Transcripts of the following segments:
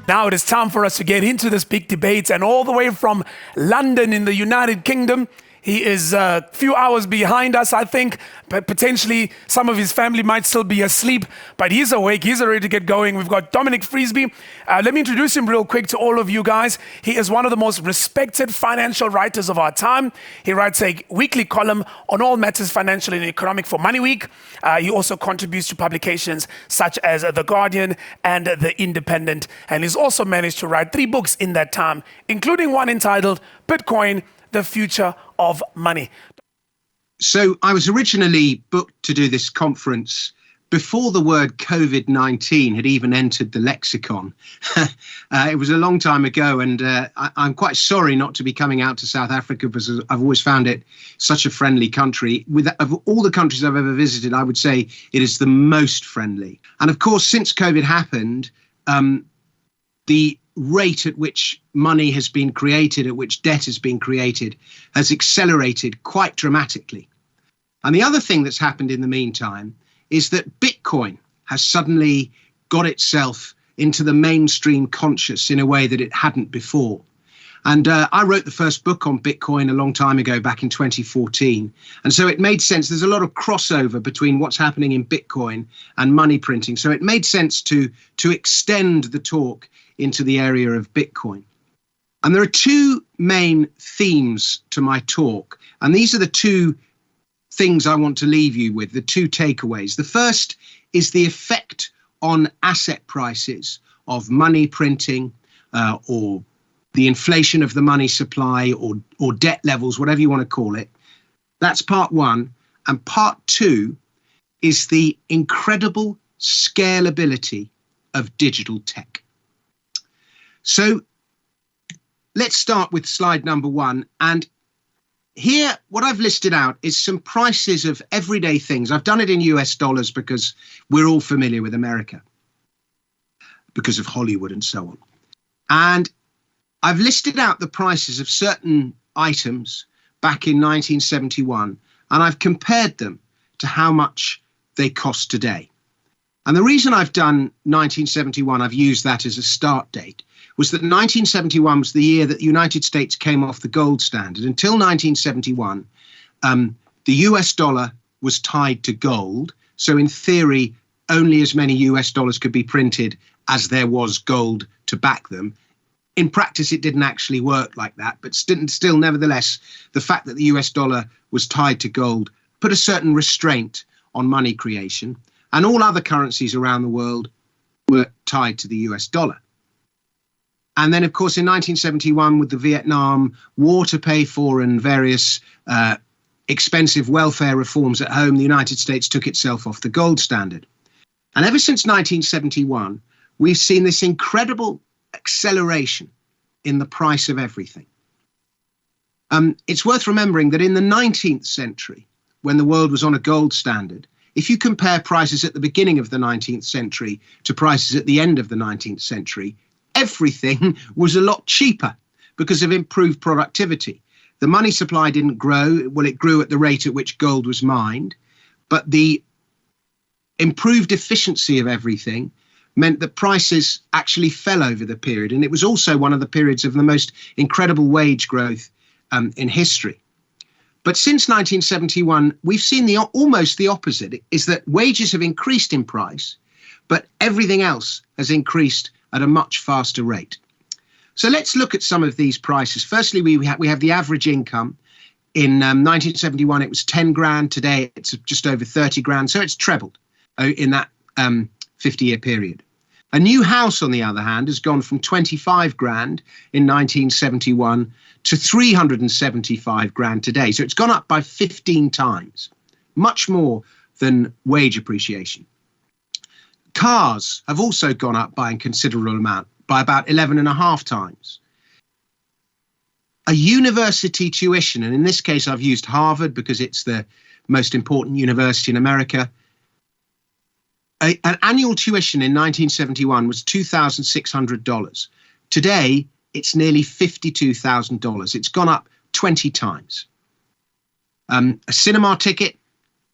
Now it is time for us to get into this big debate, and all the way from London in the United Kingdom, he is a few hours behind us, I think, but potentially some of his family might still be asleep, but he's awake, he's ready to get going. We've got Dominic Frisby. Let me introduce him real quick to all of you guys. He is one of the most respected financial writers of our time. He writes a weekly column on all matters financial and economic for Money Week. He also contributes to publications such as The Guardian and The Independent, and he's also managed to write 3 books in that time, including one entitled Bitcoin, The Future of Money. So I was originally booked to do this conference before the word COVID-19 had even entered the lexicon. It was a long time ago, and I'm quite sorry not to be coming out to South Africa because I've always found it such a friendly country. Of all the countries I've ever visited, I would say it is the most friendly. And of course, since COVID happened, the rate at which money has been created, at which debt has been created, has accelerated quite dramatically. And the other thing that's happened in the meantime is that Bitcoin has suddenly got itself into the mainstream conscious in a way that it hadn't before. And I wrote the first book on Bitcoin a long time ago, back in 2014. And so it made sense. There's a lot of crossover between what's happening in Bitcoin and money printing. So it made sense to extend the talk into the area of Bitcoin. And there are 2 main themes to my talk. And these are the 2 things I want to leave you with, the 2 takeaways. The first is the effect on asset prices of money printing or the inflation of the money supply or debt levels, whatever you want to call it. That's part 1. And part 2 is the incredible scalability of digital tech. So let's start with slide number 1. And here, what I've listed out is some prices of everyday things. I've done it in US dollars because we're all familiar with America, because of Hollywood and so on. And I've listed out the prices of certain items back in 1971, and I've compared them to how much they cost today. And the reason I've done 1971, I've used that as a start date, was that 1971 was the year that the United States came off the gold standard. Until 1971, the US dollar was tied to gold. So in theory, only as many US dollars could be printed as there was gold to back them. In practice, it didn't actually work like that. But still, nevertheless, the fact that the US dollar was tied to gold put a certain restraint on money creation. And all other currencies around the world were tied to the US dollar. And then, of course, in 1971, with the Vietnam War to pay for and various expensive welfare reforms at home, the United States took itself off the gold standard. And ever since 1971, we've seen this incredible acceleration in the price of everything. It's worth remembering that in the 19th century, when the world was on a gold standard, if you compare prices at the beginning of the 19th century to prices at the end of the 19th century, everything was a lot cheaper because of improved productivity. The money supply didn't grow. Well, it grew at the rate at which gold was mined, but the improved efficiency of everything meant that prices actually fell over the period. And it was also one of the periods of the most incredible wage growth in history. But since 1971, we've seen almost the opposite, is that wages have increased in price, but everything else has increased at a much faster rate. So let's look at some of these prices. Firstly, we have the average income. In 1971, it was 10 grand. Today, it's just over 30 grand. So it's trebled in that 50-year period. A new house, on the other hand, has gone from 25 grand in 1971 to 375 grand today. So it's gone up by 15 times, much more than wage appreciation. Cars have also gone up by a considerable amount, by about 11.5 times. A university tuition, and in this case I've used Harvard because it's the most important university in America. An annual tuition in 1971 was $2,600. Today, it's nearly $52,000. It's gone up 20 times. A cinema ticket,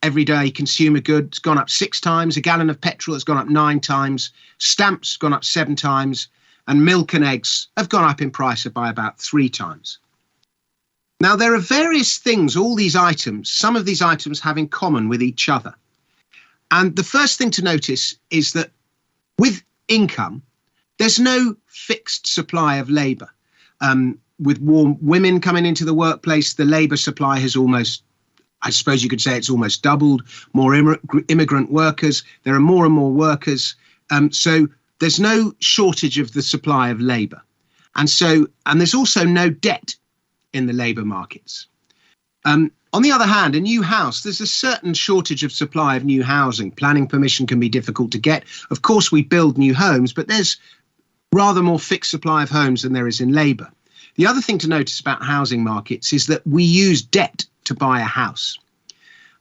everyday consumer good, has gone up 6 times. A gallon of petrol has gone up 9 times. Stamps gone up 7 times. and milk and eggs have gone up in price by about 3 times. Now, there are various things, all these items, some of these items have in common with each other. And the first thing to notice is that with income, there's no fixed supply of labour. With more women coming into the workplace, the labour supply has almost, I suppose you could say it's almost doubled. More immigrant workers, there are more and more workers. So there's no shortage of the supply of labour. And there's also no debt in the labour markets. On the other hand, a new house, there's a certain shortage of supply of new housing. Planning permission can be difficult to get. Of course, we build new homes, but there's rather more fixed supply of homes than there is in labour. The other thing to notice about housing markets is that we use debt to buy a house.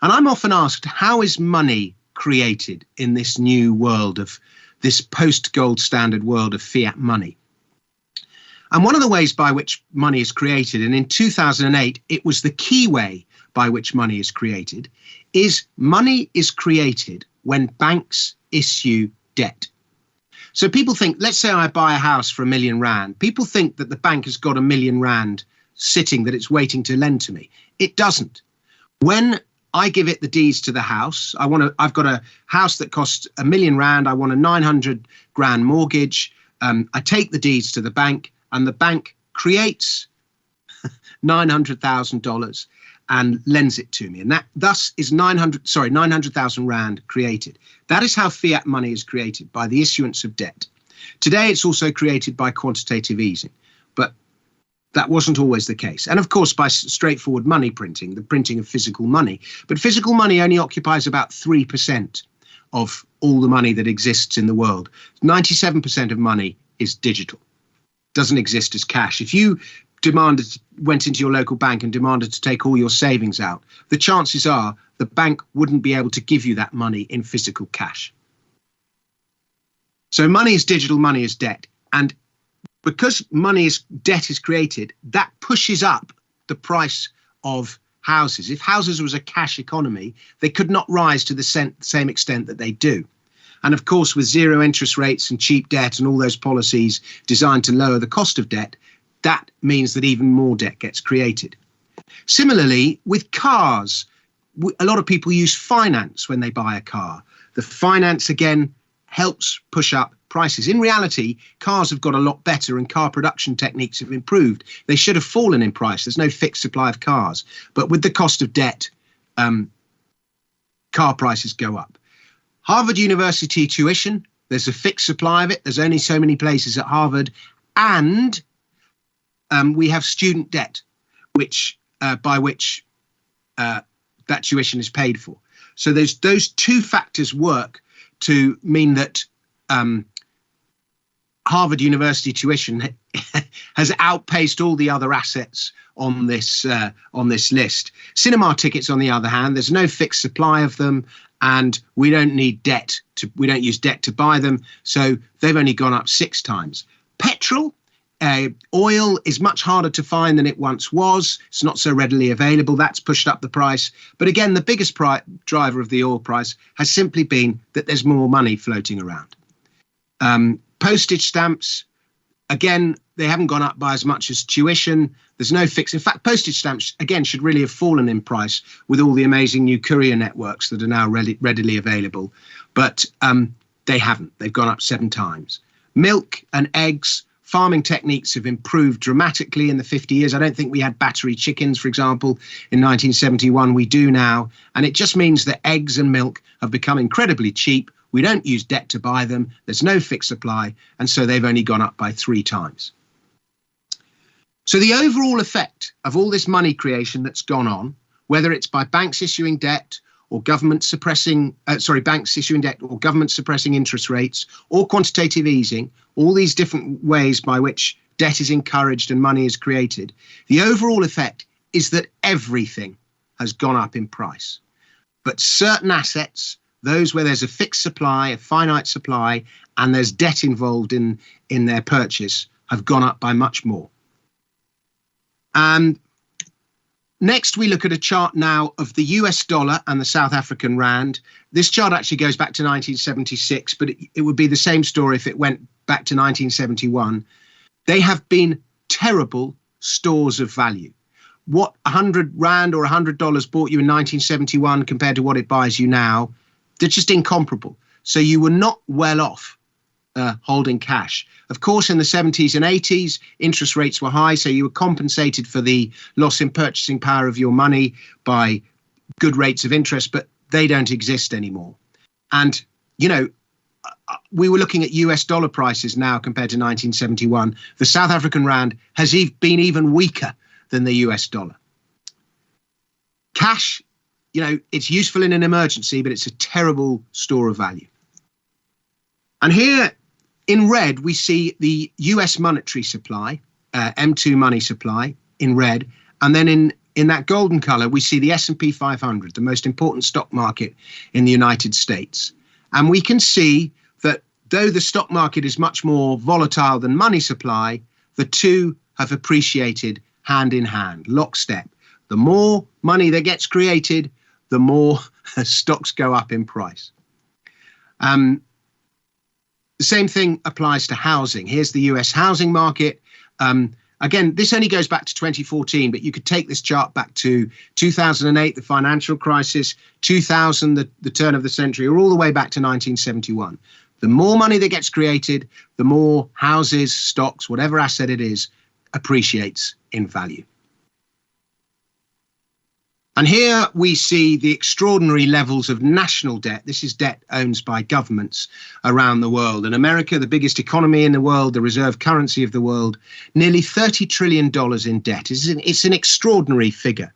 And I'm often asked, how is money created in this new world of this post-gold standard world of fiat money? And one of the ways by which money is created, and in 2008, it was the key way by which money is created, is money is created when banks issue debt. So people think, let's say I buy a house for £1 million. People think that the bank has got £1 million sitting that it's waiting to lend to me. It doesn't. When I give it the deeds to the house, I've got a house that costs £1 million. I want a 900 grand mortgage. I take the deeds to the bank, and the bank creates $900,000 and lends it to me. And that thus is 900,000 rand created. That is how fiat money is created, by the issuance of debt. Today, it's also created by quantitative easing, but that wasn't always the case. And of course, by straightforward money printing, the printing of physical money. But physical money only occupies about 3% of all the money that exists in the world. 97% of money is digital, doesn't exist as cash. If you went into your local bank and demanded to take all your savings out, the chances are the bank wouldn't be able to give you that money in physical cash. So money is digital, money is debt. And because debt is created, that pushes up the price of houses. If houses was a cash economy, they could not rise to the same extent that they do. And of course, with zero interest rates and cheap debt and all those policies designed to lower the cost of debt, that means that even more debt gets created. Similarly, with cars, a lot of people use finance when they buy a car. The finance, again, helps push up prices. In reality, cars have got a lot better and car production techniques have improved. They should have fallen in price. There's no fixed supply of cars. But with the cost of debt, car prices go up. Harvard University tuition, there's a fixed supply of it. There's only so many places at Harvard. And we have student debt, by which that tuition is paid for. So those two factors work to mean that Harvard University tuition has outpaced all the other assets on this list. Cinema tickets, on the other hand, there's no fixed supply of them, and we don't use debt to buy them. So they've only gone up 6 times. Petrol. Oil is much harder to find than it once was. It's not so readily available. That's pushed up the price. But again, the biggest driver of the oil price has simply been that there's more money floating around. Postage stamps, again, they haven't gone up by as much as tuition. There's no fix. In fact, postage stamps, again, should really have fallen in price with all the amazing new courier networks that are now readily available. But they haven't. They've gone up 7 times. Milk and eggs. Farming techniques have improved dramatically in the 50 years. I don't think we had battery chickens, for example, in 1971. We do now. And it just means that eggs and milk have become incredibly cheap. We don't use debt to buy them. There's no fixed supply. And so they've only gone up by 3 times. So the overall effect of all this money creation that's gone on, whether it's by banks issuing debt or banks issuing debt or government suppressing interest rates or quantitative easing, all these different ways by which debt is encouraged and money is created, the overall effect is that everything has gone up in price. But certain assets, those where there's a fixed supply, a finite supply, and there's debt involved in their purchase, have gone up by much more. And next, we look at a chart now of the US dollar and the South African rand. This chart actually goes back to 1976, but it would be the same story if it went back to 1971, they have been terrible stores of value. What 100 Rand or $100 bought you in 1971 compared to what it buys you now, they're just incomparable. So you were not well off holding cash. Of course, in the 70s and 80s, interest rates were high, so you were compensated for the loss in purchasing power of your money by good rates of interest, but they don't exist anymore. And, you know, we were looking at US dollar prices now compared to 1971. The South African Rand has been even weaker than the US dollar. Cash, you know, it's useful in an emergency, but it's a terrible store of value. And here in red, we see the US monetary supply, M2 money supply in red. And then in that golden color, we see the S&P 500, the most important stock market in the United States. And we can see that though the stock market is much more volatile than money supply, the two have appreciated hand in hand, lockstep. The more money that gets created, the more stocks go up in price. The same thing applies to housing. Here's the US housing market. Again, this only goes back to 2014, but you could take this chart back to 2008, the financial crisis, 2000, the turn of the century, or all the way back to 1971. The more money that gets created, the more houses, stocks, whatever asset it is, appreciates in value. And here we see the extraordinary levels of national debt. This is debt owned by governments around the world. In America, the biggest economy in the world, the reserve currency of the world, nearly $30 trillion in debt. It's an extraordinary figure.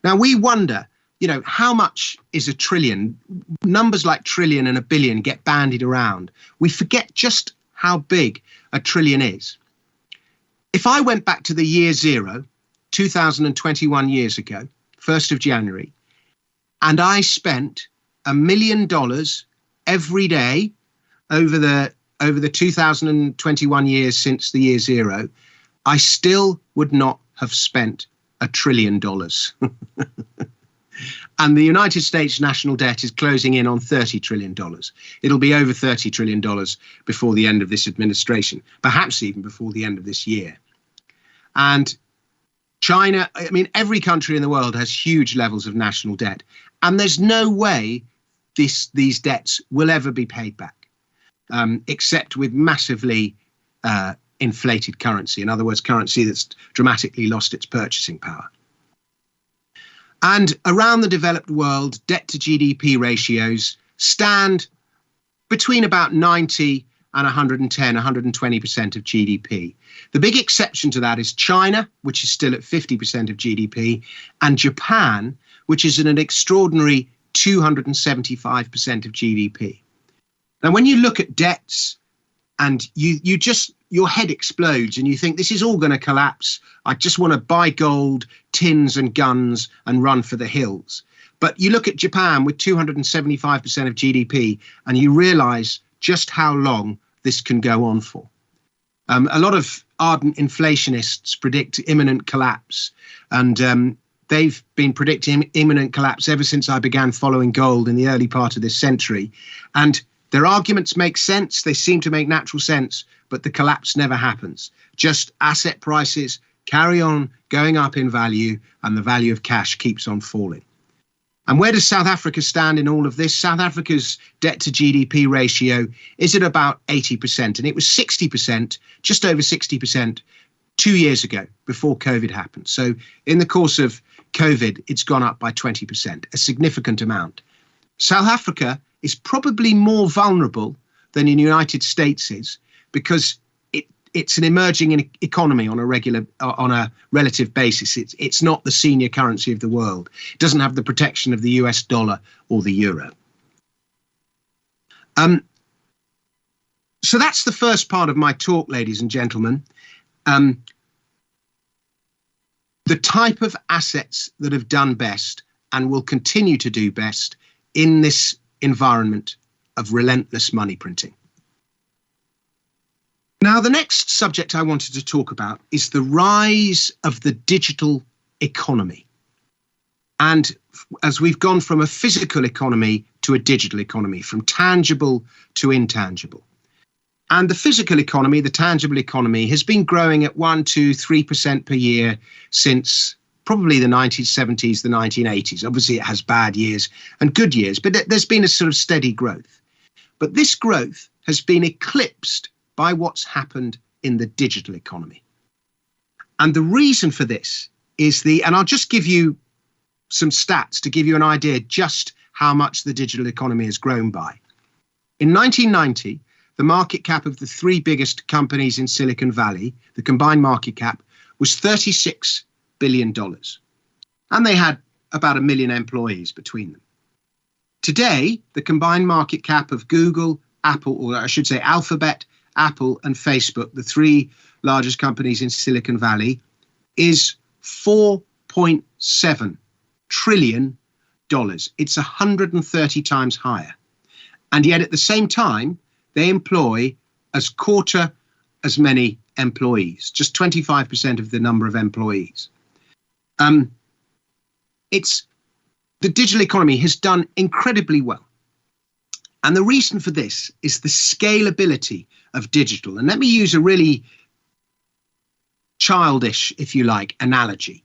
Now, we wonder, you know, how much is a trillion? Numbers like trillion and a billion get bandied around. We forget just how big a trillion is. If I went back to the year zero, 2021 years ago, 1st of January, and I spent $1 million every day over the 2021 years since the year zero, I still would not have spent $1 trillion. And the United States national debt is closing in on $30 trillion. It'll be over $30 trillion before the end of this administration, perhaps even before the end of this year. And China, I mean, every country in the world has huge levels of national debt, and there's no way these debts will ever be paid back, except with massively inflated currency. In other words, currency that's dramatically lost its purchasing power. And around the developed world, debt to GDP ratios stand between about 90 and 110, 120% of GDP. The big exception to that is China, which is still at 50% of GDP, and Japan, which is at an extraordinary 275% of GDP. Now, when you look at debts and you just, your head explodes and you think this is all going to collapse. I just want to buy gold, tins and guns and run for the hills. But you look at Japan with 275% of GDP and you realize just how long this can go on for. A lot of ardent inflationists predict imminent collapse, and they've been predicting imminent collapse ever since I began following gold in the early part of this century. And their arguments make sense, they seem to make natural sense, but the collapse never happens. Just asset prices carry on going up in value and the value of cash keeps on falling. And where does South Africa stand in all of this? South Africa's debt to GDP ratio is at about 80%, and it was 60%, just over 60%, 2 years ago before COVID happened. So in the course of COVID, it's gone up by 20%, a significant amount. South Africa is probably more vulnerable than the United States is because it's an emerging economy on a relative basis. It's not the senior currency of the world. It doesn't have the protection of the US dollar or the euro. So that's the first part of my talk, ladies and gentlemen. The type of assets that have done best and will continue to do best in this environment of relentless money printing. Now, the next subject I wanted to talk about is the rise of the digital economy. And as we've gone from a physical economy to a digital economy, from tangible to intangible. And the physical economy, the tangible economy, has been growing at 1%, 2%, 3% per year since probably the 1970s, the 1980s. Obviously, it has bad years and good years, but there's been a sort of steady growth. But this growth has been eclipsed by what's happened in the digital economy. And the reason for this is and I'll just give you some stats to give you an idea just how much the digital economy has grown by. In 1990, the market cap of the three biggest companies in Silicon Valley, the combined market cap, was $36 billion. And they had about 1 million employees between them. Today, the combined market cap of Google, Apple, or I should say Alphabet, Apple and Facebook, the three largest companies in Silicon Valley, is $4.7 trillion. It's 130 times higher. And yet at the same time, they employ as quarter as many employees, just 25% of the number of employees. The digital economy has done incredibly well. And the reason for this is the scalability of digital. And let me use a really childish, if you like, analogy.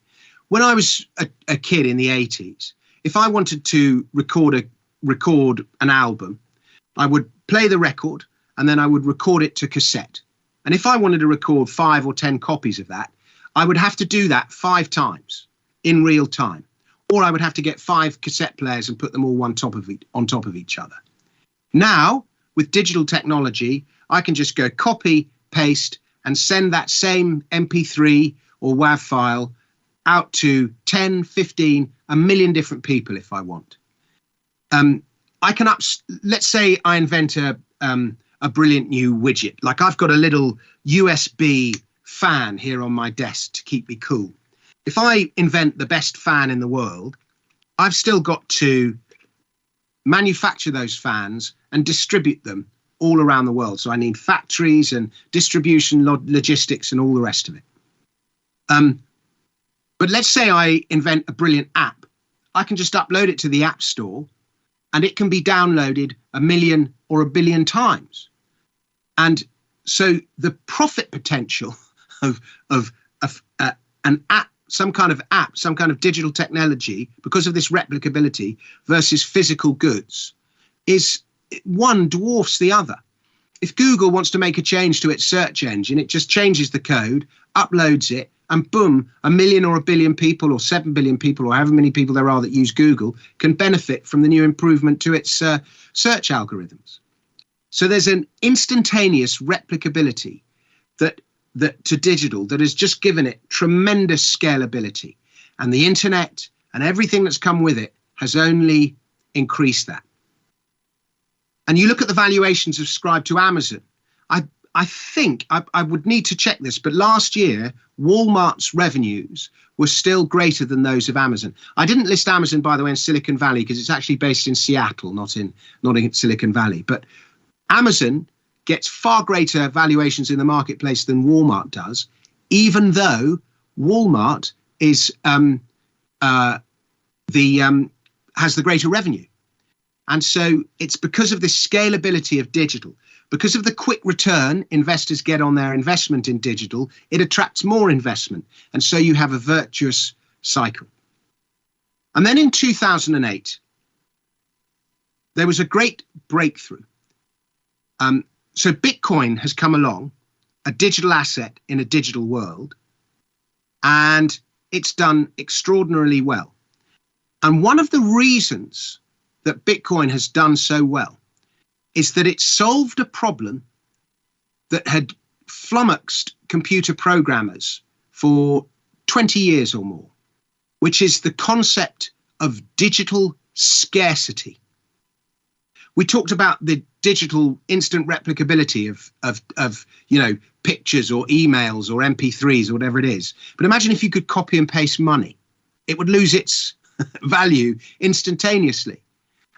When I was a kid in the 80s, if I wanted to record an album, I would play the record and then I would record it to cassette. And if I wanted to record 5 or 10 copies of that, I would have to do that 5 times in real time. Or I would have to get 5 cassette players and put them all on top of each other. Now, with digital technology, I can just go copy, paste, and send that same MP3 or WAV file out to 10, 15, 1 million different people if I want. Let's say I invent a brilliant new widget. Like I've got a little USB fan here on my desk to keep me cool. If I invent the best fan in the world, I've still got to manufacture those fans and distribute them all around the world. So I need factories and distribution, logistics and all the rest of it. But let's say I invent a brilliant app. I can just upload it to the App Store and it can be downloaded 1 million or 1 billion times. And so the profit potential of an app, some kind of app, some kind of digital technology, because of this replicability versus physical goods, is one dwarfs the other. If Google wants to make a change to its search engine, it just changes the code, uploads it, and boom, 1 million or 1 billion people or 7 billion people or however many people there are that use Google can benefit from the new improvement to its search algorithms. So there's an instantaneous replicability that to digital that has just given it tremendous scalability. And the internet and everything that's come with it has only increased that. And you look at the valuations ascribed to Amazon. I think I would need to check this, but last year, Walmart's revenues were still greater than those of Amazon. I didn't list Amazon, by the way, in Silicon Valley because it's actually based in Seattle, not in Silicon Valley. But Amazon gets far greater valuations in the marketplace than Walmart does, even though Walmart is has the greater revenue. And so it's because of this scalability of digital, because of the quick return investors get on their investment in digital, it attracts more investment. And so you have a virtuous cycle. And then in 2008, there was a great breakthrough. So Bitcoin has come along, a digital asset in a digital world, and it's done extraordinarily well. And one of the reasons that Bitcoin has done so well is that it solved a problem that had flummoxed computer programmers for 20 years or more, which is the concept of digital scarcity. We talked about the digital instant replicability of pictures or emails or MP3s or whatever it is. But imagine if you could copy and paste money. It would lose its value instantaneously.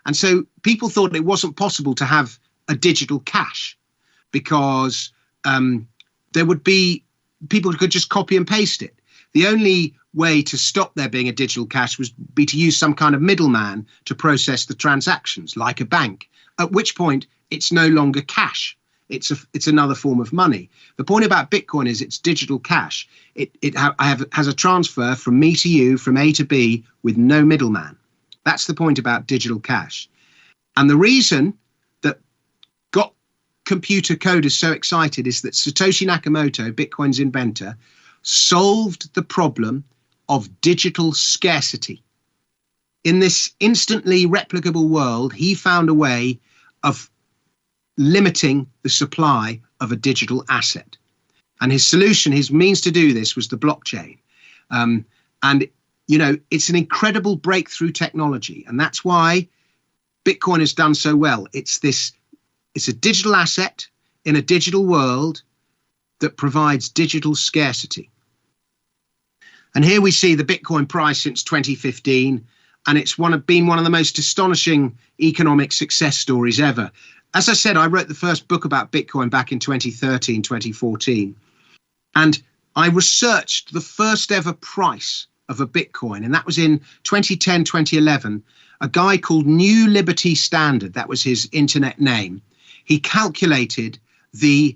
And so people thought it wasn't possible to have a digital cash because there would be people who could just copy and paste it. The only way to stop there being a digital cash was be to use some kind of middleman to process the transactions, like a bank, at which point it's no longer cash. it's another form of money. The point about Bitcoin is it's digital cash. It has a transfer from me to you, from A to B, with no middleman. That's the point about digital cash. And the reason that got computer coders so excited is that Satoshi Nakamoto, Bitcoin's inventor, solved the problem of digital scarcity. In this instantly replicable world, he found a way of limiting the supply of a digital asset. And his solution, his means to do this, was the blockchain. And, you know, it's an incredible breakthrough technology. And that's why Bitcoin has done so well. It's a digital asset in a digital world that provides digital scarcity. And here we see the Bitcoin price since 2015. And it's been one of the most astonishing economic success stories ever. As I said, I wrote the first book about Bitcoin back in 2013, 2014. And I researched the first ever price of a Bitcoin. And that was in 2010, 2011. A guy called New Liberty Standard, that was his internet name. He calculated the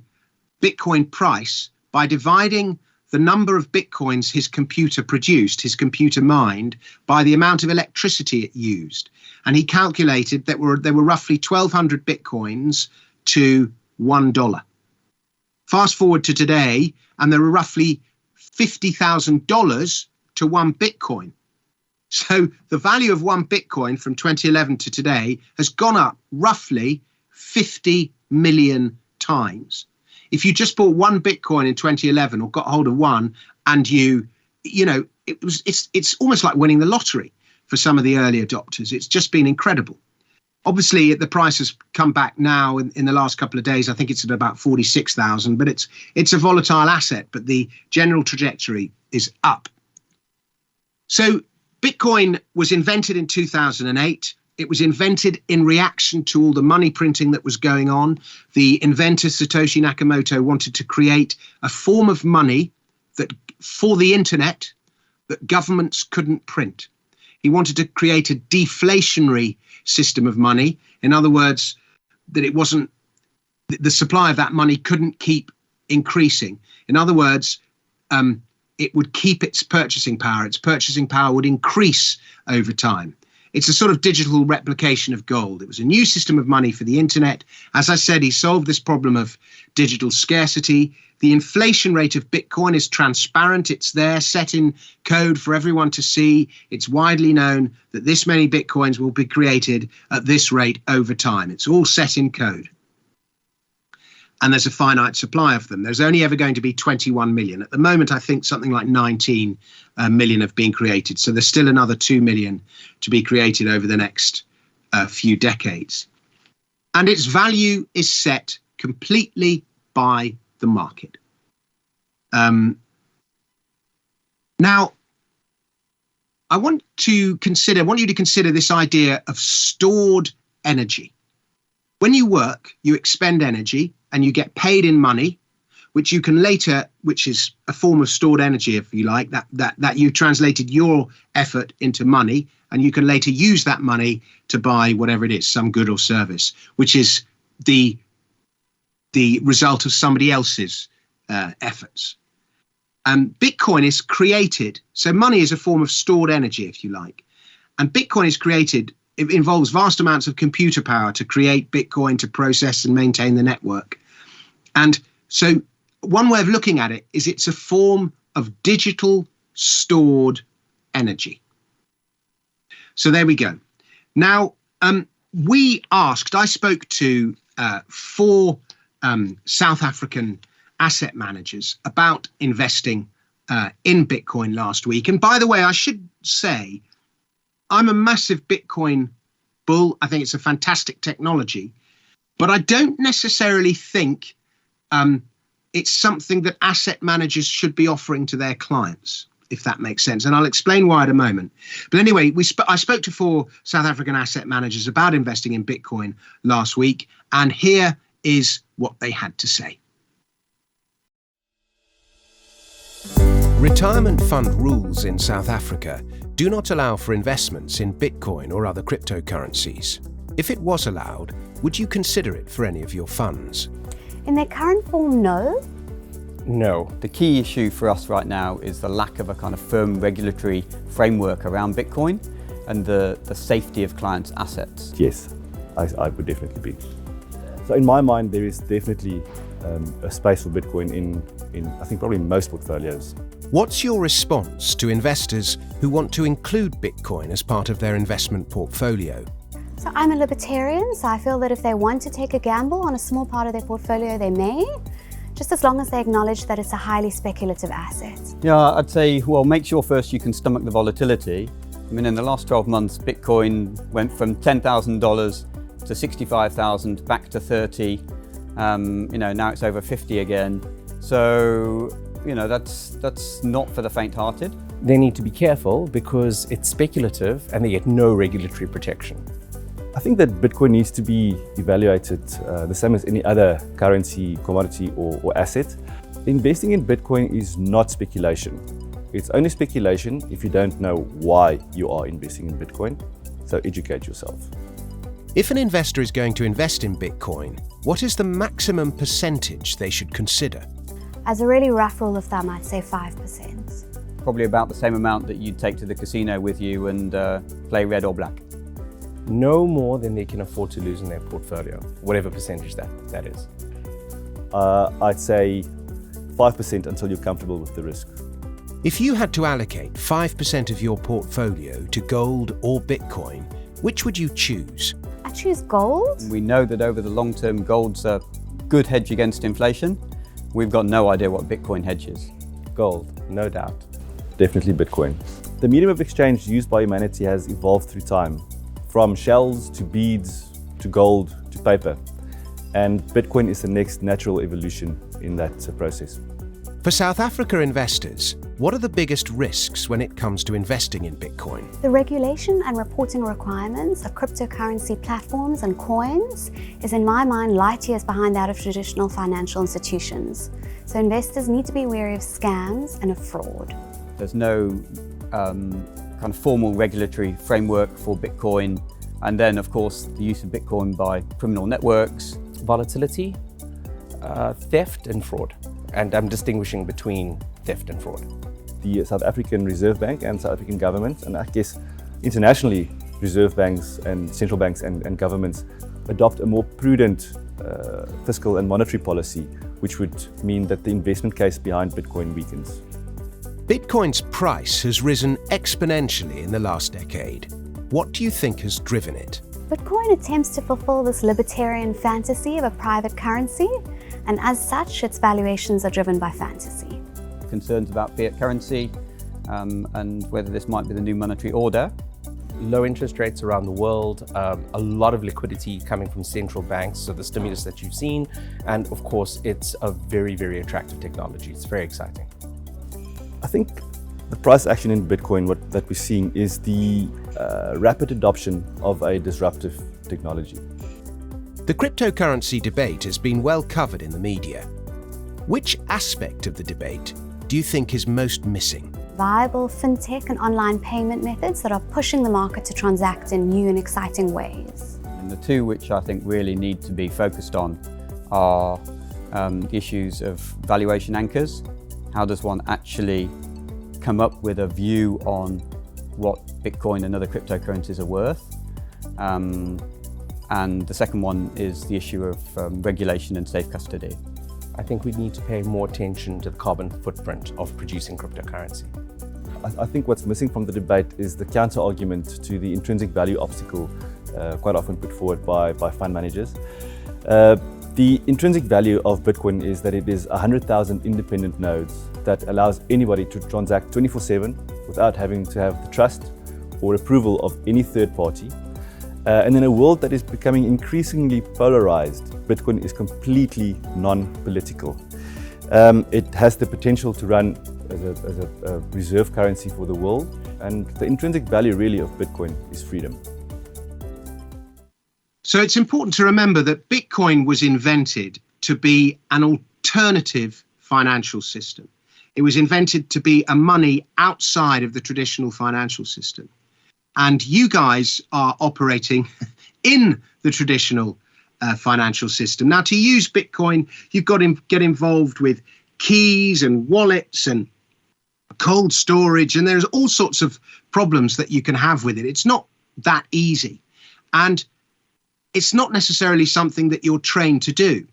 Bitcoin price by dividing the number of Bitcoins his computer produced, his computer mined, by the amount of electricity it used. And he calculated that there were roughly 1,200 Bitcoins to $1. Fast forward to today, and there are roughly $50,000 to one Bitcoin. So the value of one Bitcoin from 2011 to today has gone up roughly 50 million times. If you just bought one Bitcoin in 2011 or got hold of one, and you know, it's almost like winning the lottery for some of the early adopters. It's just been incredible. Obviously, the price has come back now in the last couple of days. I think it's at about 46,000, but it's a volatile asset, but the general trajectory is up. So Bitcoin was invented in 2008. It was invented in reaction to all the money printing that was going on. The inventor, Satoshi Nakamoto, wanted to create a form of money that, for the internet, that governments couldn't print. He wanted to create a deflationary system of money. In other words, that it wasn't, the supply of that money couldn't keep increasing. In other words, it would keep its purchasing power. Its purchasing power would increase over time. It's a sort of digital replication of gold. It was a new system of money for the internet. As I said, he solved this problem of digital scarcity. The inflation rate of Bitcoin is transparent. It's there, set in code for everyone to see. It's widely known that this many Bitcoins will be created at this rate over time. It's all set in code. And there's a finite supply of them. There's only ever going to be 21 million. At the moment, I think something like 19 million have been created. So there's still another 2 million to be created over the next few decades. And its value is set completely by the market. Now, I want you to consider this idea of stored energy. When you work, you expend energy and you get paid in money, which you can later, which is a form of stored energy, if you like, that you translated your effort into money, and you can later use that money to buy whatever it is, some good or service, which is the result of somebody else's efforts. Bitcoin is created, so money is a form of stored energy, if you like, and Bitcoin is created. It involves vast amounts of computer power to create Bitcoin, to process and maintain the network. And so one way of looking at it is it's a form of digital stored energy. So there we go. Now, I spoke to 4 South African asset managers about investing in Bitcoin last week. And by the way, I should say, I'm a massive Bitcoin bull. I think it's a fantastic technology, but I don't necessarily think it's something that asset managers should be offering to their clients, if that makes sense. And I'll explain why in a moment. But anyway, I spoke to 4 South African asset managers about investing in Bitcoin last week, and here is what they had to say. Retirement fund rules in South Africa do not allow for investments in Bitcoin or other cryptocurrencies. If it was allowed, would you consider it for any of your funds? In their current form, no. No. The key issue for us right now is the lack of a kind of firm regulatory framework around Bitcoin and the safety of clients' assets. Yes, I would definitely be. So in my mind, there is definitely a space for Bitcoin in I think probably most portfolios. What's your response to investors who want to include Bitcoin as part of their investment portfolio? So I'm a libertarian, so I feel that if they want to take a gamble on a small part of their portfolio, they may, just as long as they acknowledge that it's a highly speculative asset. Yeah, I'd say, well, make sure first you can stomach the volatility. I mean, in the last 12 months, Bitcoin went from $10,000 to 65,000, back to 30. Now it's over 50 again. So, that's not for the faint-hearted. They need to be careful because it's speculative and they get no regulatory protection. I think that Bitcoin needs to be evaluated the same as any other currency, commodity or asset. Investing in Bitcoin is not speculation. It's only speculation if you don't know why you are investing in Bitcoin. So educate yourself. If an investor is going to invest in Bitcoin, what is the maximum percentage they should consider? As a really rough rule of thumb, I'd say 5%. Probably about the same amount that you'd take to the casino with you and play red or black. No more than they can afford to lose in their portfolio, whatever percentage that is. I'd say 5% until you're comfortable with the risk. If you had to allocate 5% of your portfolio to gold or Bitcoin, which would you choose? I choose gold. We know that over the long term, gold's a good hedge against inflation. We've got no idea what Bitcoin hedges. Gold, no doubt. Definitely Bitcoin. The medium of exchange used by humanity has evolved through time, from shells to beads to gold to paper. And Bitcoin is the next natural evolution in that process. For South Africa investors, what are the biggest risks when it comes to investing in Bitcoin? The regulation and reporting requirements of cryptocurrency platforms and coins is, in my mind, light years behind that of traditional financial institutions. So investors need to be wary of scams and of fraud. There's no kind of formal regulatory framework for Bitcoin. And then, of course, the use of Bitcoin by criminal networks. Volatility, theft and fraud. And I'm distinguishing between theft and fraud. The South African Reserve Bank and South African government, and I guess internationally, reserve banks and central banks and governments adopt a more prudent fiscal and monetary policy, which would mean that the investment case behind Bitcoin weakens. Bitcoin's price has risen exponentially in the last decade. What do you think has driven it? Bitcoin attempts to fulfill this libertarian fantasy of a private currency, and as such, its valuations are driven by fantasy. Concerns about fiat currency and whether this might be the new monetary order. Low interest rates around the world, a lot of liquidity coming from central banks, so the stimulus that you've seen, and of course, it's a very, very attractive technology. It's very exciting. I think the price action in Bitcoin, what that we're seeing is the rapid adoption of a disruptive technology. The cryptocurrency debate has been well covered in the media. Which aspect of the debate do you think is most missing? Viable fintech and online payment methods that are pushing the market to transact in new and exciting ways. And the two which I think really need to be focused on are the issues of valuation anchors. How does one actually come up with a view on what Bitcoin and other cryptocurrencies are worth? And the second one is the issue of regulation and safe custody. I think we need to pay more attention to the carbon footprint of producing cryptocurrency. I think what's missing from the debate is the counter-argument to the intrinsic value obstacle quite often put forward by fund managers. The intrinsic value of Bitcoin is that it is 100,000 independent nodes that allows anybody to transact 24/7 without having to have the trust or approval of any third party. And in a world that is becoming increasingly polarized, Bitcoin is completely non-political. It has the potential to run as a reserve currency for the world, and the intrinsic value really of Bitcoin is freedom. So it's important to remember that Bitcoin was invented to be an alternative financial system. It was invented to be a money outside of the traditional financial system. And you guys are operating in the traditional financial system. Now, to use Bitcoin, you've got to get involved with keys and wallets and cold storage, and there's all sorts of problems that you can have with it. It's not that easy, and it's not necessarily something that you're trained to do.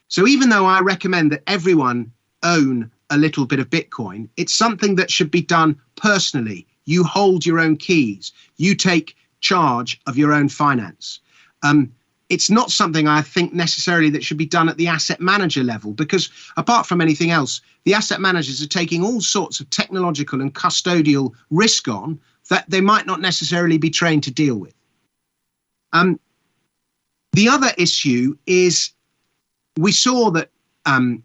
So even though I recommend that everyone own a little bit of Bitcoin, it's something that should be done personally. You hold your own keys. You take charge of your own finance. It's not something I think necessarily that should be done at the asset manager level, because apart from anything else, the asset managers are taking all sorts of technological and custodial risk on that they might not necessarily be trained to deal with. The other issue is we saw that El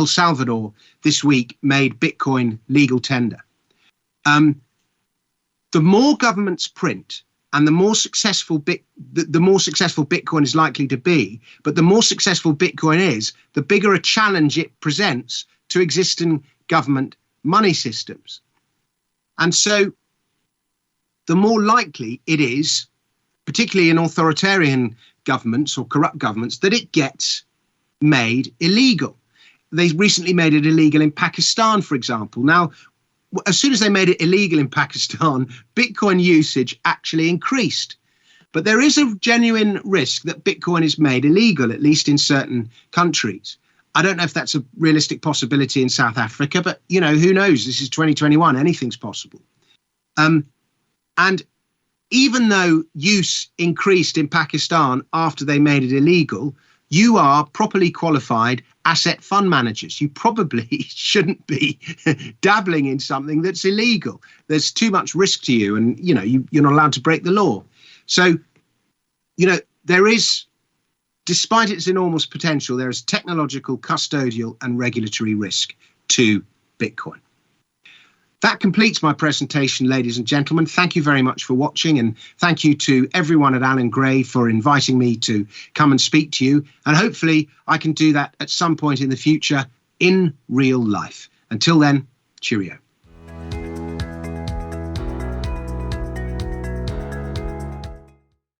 Salvador this week made Bitcoin legal tender. The more governments print, and the more successful Bitcoin is likely to be, but the more successful Bitcoin is, the bigger a challenge it presents to existing government money systems. And so the more likely it is, particularly in authoritarian governments or corrupt governments, that it gets made illegal. They recently made it illegal in Pakistan, for example. Now, as soon as they made it illegal in Pakistan, Bitcoin usage actually increased. But there is a genuine risk that Bitcoin is made illegal, at least in certain countries. I don't know if that's a realistic possibility in South Africa, but, you know, who knows? This is 2021. Anything's possible. And even though use increased in Pakistan after they made it illegal, you are properly qualified asset fund managers. You probably shouldn't be dabbling in something that's illegal. There's too much risk to you, and you know you're not allowed to break the law. So, you know, there is, despite its enormous potential, there is technological, custodial, and regulatory risk to Bitcoin. That completes my presentation, ladies and gentlemen. Thank you very much for watching, and thank you to everyone at Allan Gray for inviting me to come and speak to you. And hopefully I can do that at some point in the future in real life. Until then, cheerio.